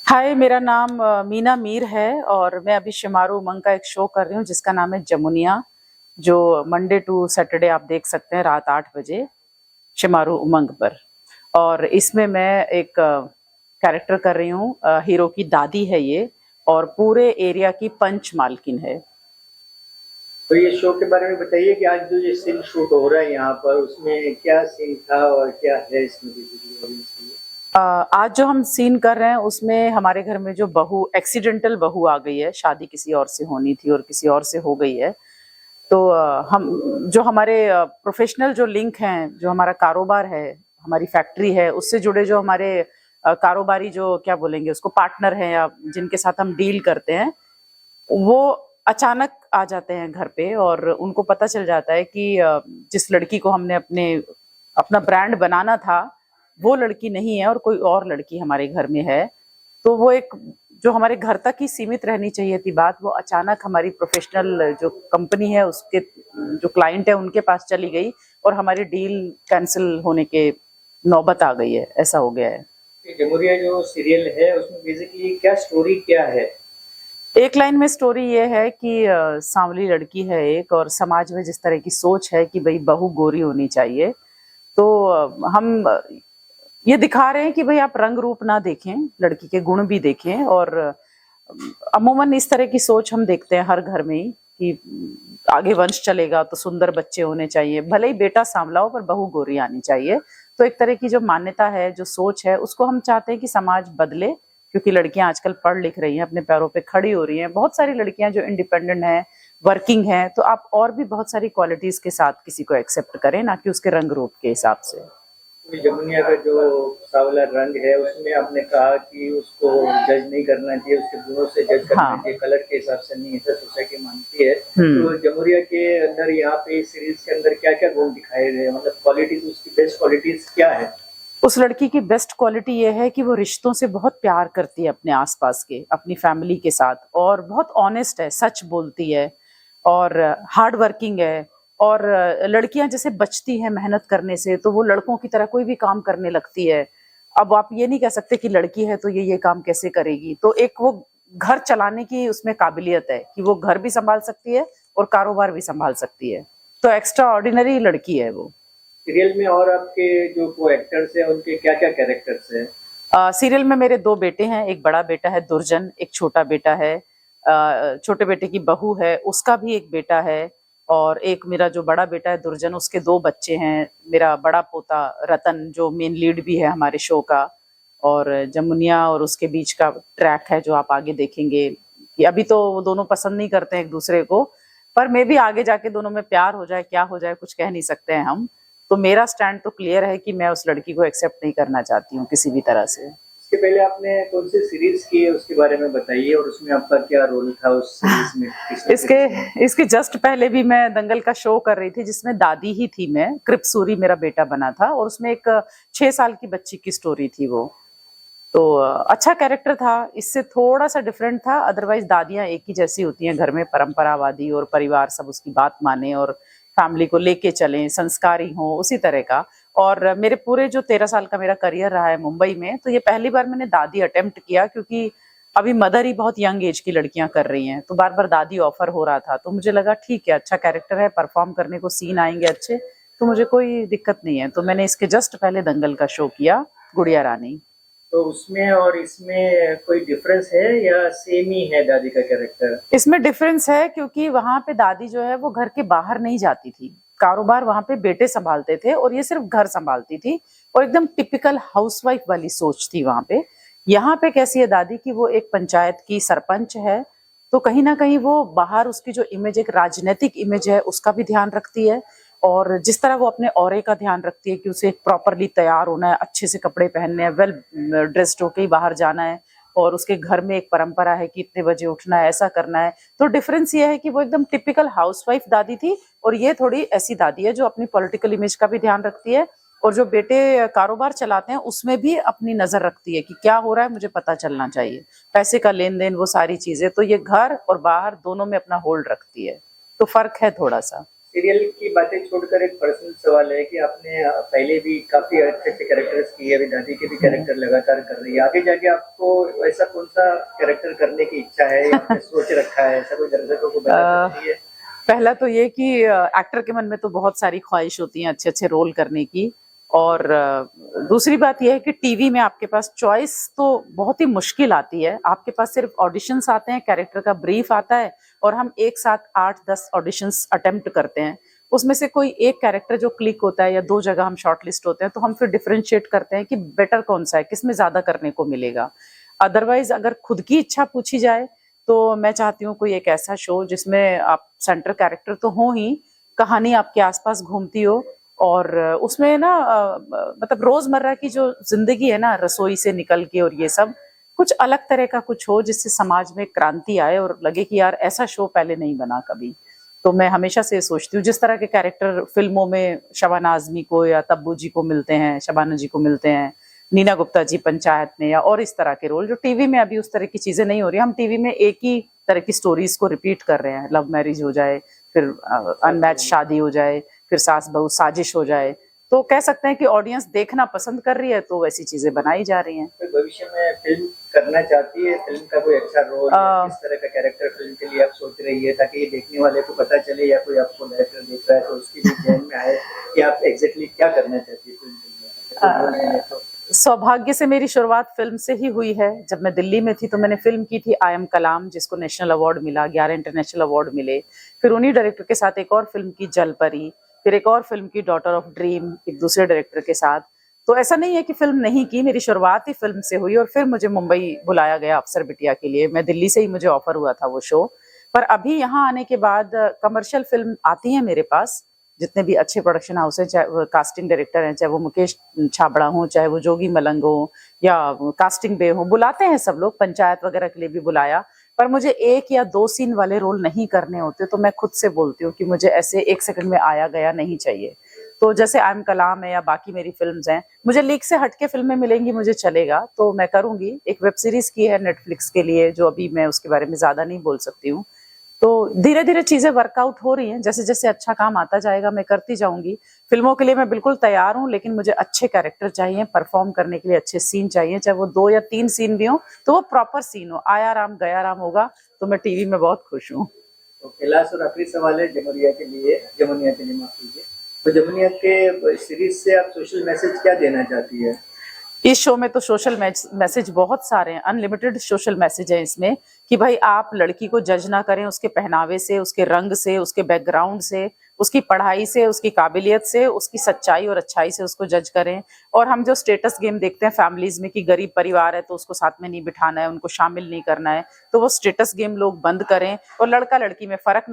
हाय, मेरा नाम मीना मीर है और मैं अभी शुमारू उमंग का एक शो कर रही हूँ जिसका नाम है जमुनिया, जो मंडे टू सैटरडे आप देख सकते हैं रात 8 बजे शुमारू उमंग पर। और इसमें मैं एक कैरेक्टर कर रही हूँ, हीरो की दादी है ये, और पूरे एरिया की पंच मालकिन है। तो ये शो के बारे में बताइए कि आज जो ये सीन शूट हो रहा है यहाँ पर उसमें क्या सीन था और क्या है इसमें बेसिकली ऑडियंस के लिए। आज जो हम सीन कर रहे हैं उसमें हमारे घर में जो बहू, एक्सीडेंटल बहू आ गई है, शादी किसी और से होनी थी और किसी और से हो गई है। तो हम जो हमारे प्रोफेशनल जो लिंक हैं, जो हमारा कारोबार है, हमारी फैक्ट्री है, उससे जुड़े जो हमारे कारोबारी, जो क्या बोलेंगे उसको, पार्टनर हैं या जिनके साथ हम डील करते हैं, वो अचानक आ जाते हैं घर पे और उनको पता चल जाता है कि जिस लड़की को हमने अपना ब्रांड बनाना था वो लड़की नहीं है और कोई और लड़की हमारे घर में है। तो वो एक, जो हमारे घर तक ही सीमित रहनी चाहिए थी बात, वो अचानक हमारी प्रोफेशनल जो कंपनी है उसके जो क्लाइंट है उनके पास चली गई और हमारी डील कैंसिल होने के नौबत आ गई है। ऐसा हो गया है। ये जमुरिया जो सीरियल है उसमें बेसिकली क्या स्टोरी क्या है। एक लाइन में स्टोरी ये है कि सांवली लड़की है एक, और समाज में जिस तरह की सोच है कि भाई बहू गोरी होनी चाहिए, तो हम ये दिखा रहे हैं कि भाई आप रंग रूप ना देखें, लड़की के गुण भी देखें। और अमूमन इस तरह की सोच हम देखते हैं हर घर में ही कि आगे वंश चलेगा तो सुंदर बच्चे होने चाहिए, भले ही बेटा सांवला हो पर बहू गोरी आनी चाहिए। तो एक तरह की जो मान्यता है, जो सोच है, उसको हम चाहते हैं कि समाज बदले, क्योंकि लड़कियां आजकल पढ़ लिख रही हैं, अपने पैरों पे खड़ी हो रही हैं, बहुत सारी लड़कियां जो इंडिपेंडेंट हैं, वर्किंग हैं। तो आप और भी बहुत सारी क्वालिटीज के साथ किसी को एक्सेप्ट करें, ना कि उसके रंग रूप के हिसाब से। तो जमुनिया का जो सावला रंग है उसमें आपने कहा कि उसको जज नहीं करना चाहिए, उसके गुणों से जज करना हाँ। चाहिए, कलर के हिसाब से नहीं, ऐसा सोसाइटी मानती है। हम्म। तो जमुरिया के अंदर यहाँ पे सीरीज के अंदर क्या क्या गुण दिखाए गए, मतलब क्वालिटीज, उसकी बेस्ट क्वालिटीज क्या है। उस लड़की की बेस्ट क्वालिटी ये है कि वो रिश्तों से बहुत प्यार करती है, अपने आसपास के, अपनी फैमिली के साथ, और बहुत ऑनेस्ट है, सच बोलती है, और हार्ड वर्किंग है। और लड़कियां जैसे बचती हैं मेहनत करने से, तो वो लड़कों की तरह कोई भी काम करने लगती है। अब आप ये नहीं कह सकते कि लड़की है तो ये काम कैसे करेगी। तो एक वो घर चलाने की उसमें काबिलियत है कि वो घर भी संभाल सकती है और कारोबार भी संभाल सकती है। तो एक्स्ट्रा ऑर्डिनरी लड़की है वो। सीरियल में और आपके जो को एक्टर्स हैं उनके क्या क्या कैरेक्टर्स हैं। सीरियल में मेरे दो बेटे हैं, एक बड़ा बेटा है दुर्जन, एक छोटा बेटा है। छोटे बेटे की बहू है, उसका भी एक बेटा है। और एक मेरा जो बड़ा बेटा है दुर्जन, उसके दो बच्चे हैं। मेरा बड़ा पोता रतन, जो मेन लीड भी है हमारे शो का। और जमुनिया और उसके बीच का ट्रैक है जो आप आगे देखेंगे, कि अभी तो वो दोनों पसंद नहीं करते हैं एक दूसरे को, पर मे भी आगे जाके दोनों में प्यार हो जाए, क्या हो जाए कुछ कह नहीं सकते हैं हम। तो मेरा स्टैंड तो क्लियर है कि मैं उस लड़की को एक्सेप्ट नहीं करना चाहती हूँ किसी भी तरह से। इसके पहले आपने कौन सी सीरीज की है उसके बारे में बताइए, और उसमें आपका क्या रोल था उस सीरीज में, इसके जस्ट पहले भी मैं दंगल का शो कर रही थी जिसमें दादी ही थी मैं, कृपसूरी मेरा बेटा बना था, और उसमें एक 6 साल की बच्ची की स्टोरी थी वो। तो अच्छा कैरेक्टर था, इससे थोड़ा सा डिफरेंट था। अदरवाइज दादियां एक ही जैसी होती हैं घर में, परंपरावादी, और परिवार सब उसकी बात माने और फैमिली को लेके चलें, संस्कारी हो, उसी तरह का। और मेरे पूरे जो 13 साल का मेरा करियर रहा है मुंबई में, तो ये पहली बार मैंने दादी अटेम्प्ट किया, क्योंकि अभी मदर ही बहुत यंग एज की लड़कियां कर रही हैं, तो बार बार दादी ऑफर हो रहा था। तो मुझे लगा ठीक है, अच्छा कैरेक्टर है, परफॉर्म करने को सीन आएंगे अच्छे, तो मुझे कोई दिक्कत नहीं है। तो मैंने इसके जस्ट पहले दंगल का शो किया, गुड़िया रानी। तो उसमें और इसमें कोई डिफरेंस है या सेम ही है दादी का कैरेक्टर। इसमें डिफरेंस है क्योंकि वहां पे दादी जो है वो घर के बाहर नहीं जाती थी, कारोबार वहां पे बेटे संभालते थे और ये सिर्फ घर संभालती थी, और एकदम टिपिकल हाउसवाइफ वाली सोच थी वहां पे। यहाँ पे कैसी है दादी की, वो एक पंचायत की सरपंच है, तो कहीं ना कहीं वो बाहर उसकी जो इमेज, एक राजनीतिक इमेज है, उसका भी ध्यान रखती है। और जिस तरह वो अपने औरे का ध्यान रखती है कि उसे प्रॉपरली तैयार होना है, अच्छे से कपड़े पहनने हैं, वेल ड्रेस्ड होके ही बाहर जाना है, और उसके घर में एक परंपरा है कि इतने बजे उठना है, ऐसा करना है। तो डिफरेंस ये है कि वो एकदम टिपिकल हाउसवाइफ दादी थी, और ये थोड़ी ऐसी दादी है जो अपनी पॉलिटिकल इमेज का भी ध्यान रखती है, और जो बेटे कारोबार चलाते हैं उसमें भी अपनी नजर रखती है कि क्या हो रहा है, मुझे पता चलना चाहिए, पैसे का लेन देन, वो सारी चीजें। तो ये घर और बाहर दोनों में अपना होल्ड रखती है, तो फर्क है थोड़ा सा। सीरियल की बातें छोड़कर एक पर्सनल सवाल है कि आपने पहले भी काफी अच्छे अच्छे कैरेक्टर्स किए, अभी दादी के भी कैरेक्टर लगातार कर रही है, आगे जाके आपको ऐसा कौन सा कैरेक्टर करने की इच्छा है या आपने सोच रखा है, ऐसा कोई दर्शकों को बता सकती है? पहला तो ये कि एक्टर के मन में तो बहुत सारी ख्वाहिश होती हैं अच्छे अच्छे रोल करने की। और दूसरी बात यह है कि टीवी में आपके पास चॉइस तो बहुत ही मुश्किल आती है। आपके पास सिर्फ ऑडिशंस आते हैं, कैरेक्टर का ब्रीफ आता है और हम एक साथ 8-10 ऑडिशंस अटेम्प्ट करते हैं। उसमें से कोई एक कैरेक्टर जो क्लिक होता है या 2 जगह हम शॉर्टलिस्ट होते हैं, तो हम फिर डिफरेंशिएट करते हैं कि बेटर कौन सा है, किसमें ज्यादा करने को मिलेगा। अदरवाइज अगर खुद की इच्छा पूछी जाए तो मैं चाहती हूँ कोई एक ऐसा शो जिसमें आप सेंटर कैरेक्टर तो हो ही, कहानी आपके आसपास घूमती हो और उसमें ना मतलब रोजमर्रा की जो जिंदगी है ना, रसोई से निकल के और ये सब कुछ अलग तरह का कुछ हो जिससे समाज में क्रांति आए और लगे कि यार ऐसा शो पहले नहीं बना कभी। तो मैं हमेशा से सोचती हूँ जिस तरह के कैरेक्टर फिल्मों में शबाना आजमी को या तब्बू जी को मिलते हैं, शबाना जी को मिलते हैं, नीना गुप्ता जी पंचायत में, या और इस तरह के रोल जो टीवी में अभी उस तरह की चीजें नहीं हो रही। हम टीवी में एक ही तरह की स्टोरीज को रिपीट कर रहे हैं, लव मैरिज हो जाए, फिर अनमैच शादी हो जाए, फिर सास बहू साजिश हो जाए, तो कह सकते हैं कि ऑडियंस देखना पसंद कर रही है तो वैसी चीजें बनाई जा रही हैं। तो भविष्य में फिल्म करना चाहती है, फिल्म का कोई अच्छा रोल या किस तरह का कैरेक्टर फिल्म के लिए आप सोच रही है, ताकि ये देखने वाले को पता चले या कोई आपको डायरेक्टर देख रहा है तो उसकी भी ध्यान में आए कि आप एग्जैक्टली क्या करना चाहती है फिल्म के लिए? सौभाग्य से मेरी शुरुआत फिल्म से ही हुई है। जब मैं दिल्ली में थी तो मैंने फिल्म की थी आई एम कलाम, जिसको नेशनल अवार्ड मिला, 11 इंटरनेशनल अवार्ड मिले। फिर उन्हीं डायरेक्टर के साथ एक और फिल्म की जल परी, फिर एक और फिल्म की डॉटर ऑफ ड्रीम, एक दूसरे डायरेक्टर के साथ। तो ऐसा नहीं है कि फिल्म नहीं की, मेरी शुरुआत ही फिल्म से हुई और फिर मुझे मुंबई बुलाया गया अफसर बिटिया के लिए। मैं दिल्ली से ही मुझे ऑफर हुआ था वो शो। पर अभी यहाँ आने के बाद कमर्शियल फिल्म आती है मेरे पास, जितने भी अच्छे प्रोडक्शन हाउस हैं, चाहे वो कास्टिंग डायरेक्टर हैं, चाहे वो मुकेश छाबड़ा हो, चाहे वो जोगी मलंग हो या कास्टिंग बे हो, बुलाते हैं सब लोग, पंचायत वगैरह के लिए भी बुलाया। पर मुझे 1 या 2 सीन वाले रोल नहीं करने होते, तो मैं खुद से बोलती हूँ कि मुझे ऐसे 1 सेकंड में आया गया नहीं चाहिए। तो जैसे आई एम कलाम है या बाकी मेरी फिल्म्स हैं, मुझे लीक से हटके फिल्में मिलेंगी मुझे चलेगा तो मैं करूंगी। एक वेब सीरीज की है नेटफ्लिक्स के लिए, जो अभी मैं उसके बारे में ज्यादा नहीं बोल सकती हूँ। तो धीरे धीरे चीजें वर्कआउट हो रही हैं, जैसे जैसे अच्छा काम आता जाएगा मैं करती जाऊंगी। फिल्मों के लिए मैं बिल्कुल तैयार हूँ, लेकिन मुझे अच्छे कैरेक्टर चाहिए, परफॉर्म करने के लिए अच्छे सीन चाहिए, चाहे वो 2 या 3 सीन भी हो तो वो प्रॉपर सीन हो, आया राम गया राम होगा तो मैं टीवी में बहुत खुश हूँ। तो लास्ट और आखिरी सवाल है जमुनिया के लिए, माफ कीजिए, तो जमुनिया के सीरीज से आप सोशल मैसेज क्या देना चाहती है? इस शो में तो सोशल मैसेज बहुत सारे हैं, अनलिमिटेड सोशल मैसेज है इसमें, कि भाई आप लड़की को जज ना करें उसके पहनावे से, उसके रंग से, उसके बैकग्राउंड से, उसकी पढ़ाई से, उसकी काबिलियत से, उसकी सच्चाई और अच्छाई से उसको जज करें। और हम जो स्टेटस गेम देखते हैं फैमिलीज में कि गरीब परिवार है तो उसको साथ में नहीं बिठाना है, उनको शामिल नहीं करना है, तो वो स्टेटस गेम लोग बंद करें और लड़का लड़की में फर्क ना